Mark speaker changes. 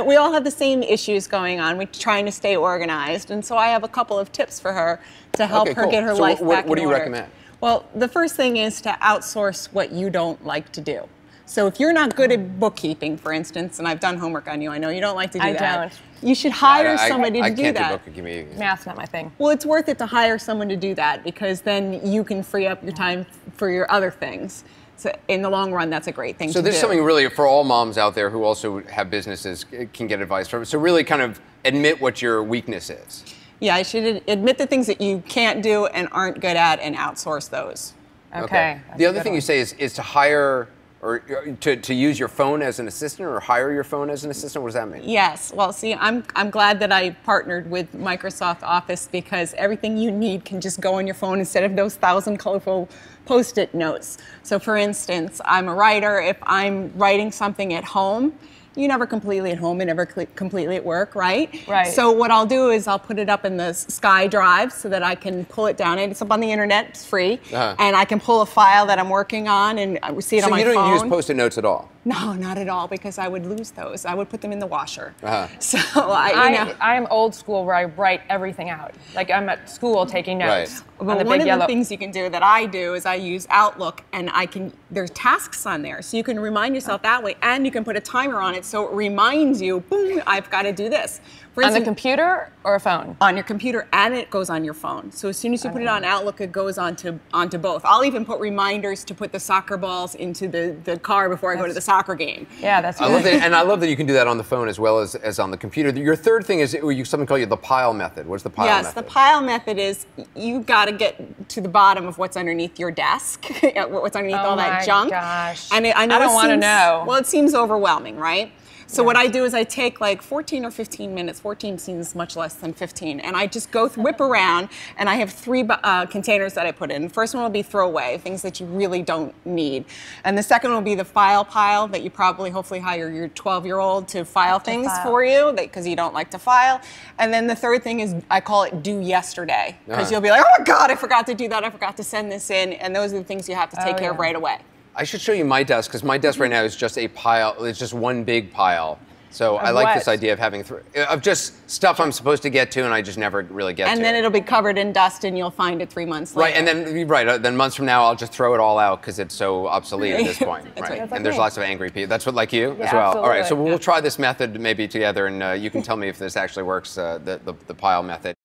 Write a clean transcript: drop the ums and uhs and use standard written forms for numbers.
Speaker 1: We all have the same issues going on. We're trying to stay organized, and so I have a couple of tips for her to help her get her life back in order.
Speaker 2: What do you recommend?
Speaker 1: Well, the first thing is to outsource what you don't like to do. So if you're not good at bookkeeping, for instance, and I've done homework on you, I know you don't like to do that.
Speaker 3: I don't.
Speaker 1: You should hire somebody to do that.
Speaker 2: I can't do bookkeeping.
Speaker 3: Math's not my thing.
Speaker 1: Well, it's worth it to hire someone to do that because then you can free up your time for your other things. So in the long run, that's a great thing to do.
Speaker 2: So this is something really for all moms out there who also have businesses can get advice from. So really kind of admit what your weakness is.
Speaker 1: Yeah, I should admit the things that you can't do and aren't good at and outsource those.
Speaker 3: Okay.
Speaker 2: The other thing you say is to hire or to use your phone as an assistant or hire your phone as an assistant? What does that mean?
Speaker 1: Yes. Well, see, I'm glad that I partnered with Microsoft Office because everything you need can just go on your phone instead of those 1,000 colorful Post-it notes. So for instance, I'm a writer. If I'm writing something at home, you're never completely at home and never completely at work, right?
Speaker 3: Right.
Speaker 1: So what I'll do is I'll put it up in the Sky Drive so that I can pull it down. It's up on the internet, it's free. And I can pull a file that I'm working on and see it on my phone.
Speaker 2: So you don't use Post-it notes at all?
Speaker 1: No, not at all, because I would lose those. I would put them in the washer. So
Speaker 3: I am old school where I write everything out. Like I'm at school taking notes.
Speaker 1: Right. Well, one of the things you can do that I do is I use Outlook, and there's tasks on there, so you can remind yourself that way, and you can put a timer on it so it reminds you, boom, I've got to do this. For instance,
Speaker 3: on the computer or a phone?
Speaker 1: On your computer, and it goes on your phone. So as soon as you put it on Outlook, it goes onto both. I'll even put reminders to put the soccer balls into the car before I go to the soccer game.
Speaker 3: Yeah, that's good.
Speaker 2: I love that, and I love that you can do that on the phone as well as on the computer. Your third thing is something called the pile method. What's the pile method?
Speaker 1: Yes, the pile method is you've got to get to the bottom of what's underneath your desk, what's underneath all that junk.
Speaker 3: Oh my gosh.
Speaker 1: And I
Speaker 3: don't want to know.
Speaker 1: Well, it seems overwhelming, right? So what I do is I take like 14 or 15 minutes, 14 seems much less than 15, and I just whip around, and I have 3 containers that I put in. The first one will be throwaway, things that you really don't need. And the second will be the file pile that you hopefully hire your 12-year-old to file things for you because you don't like to file. And then the third thing is I call it do yesterday, because you'll be like, oh my God, I forgot to do that, I forgot to send this in, and those are the things you have to take care of right away.
Speaker 2: I should show you my desk, because my desk right now is just a pile. It's just one big pile. So I like this idea of having of just stuff I'm supposed to get to, and I just never really get to.
Speaker 1: And then it'll be covered in dust, and you'll find it 3 months later.
Speaker 2: Right, and then months from now, I'll just throw it all out because it's so obsolete at this point. Right. And there's lots of angry people. That's what, like you as well.
Speaker 3: Absolutely.
Speaker 2: All right, so we'll try this method maybe together, and you can tell me if this actually works, the pile method.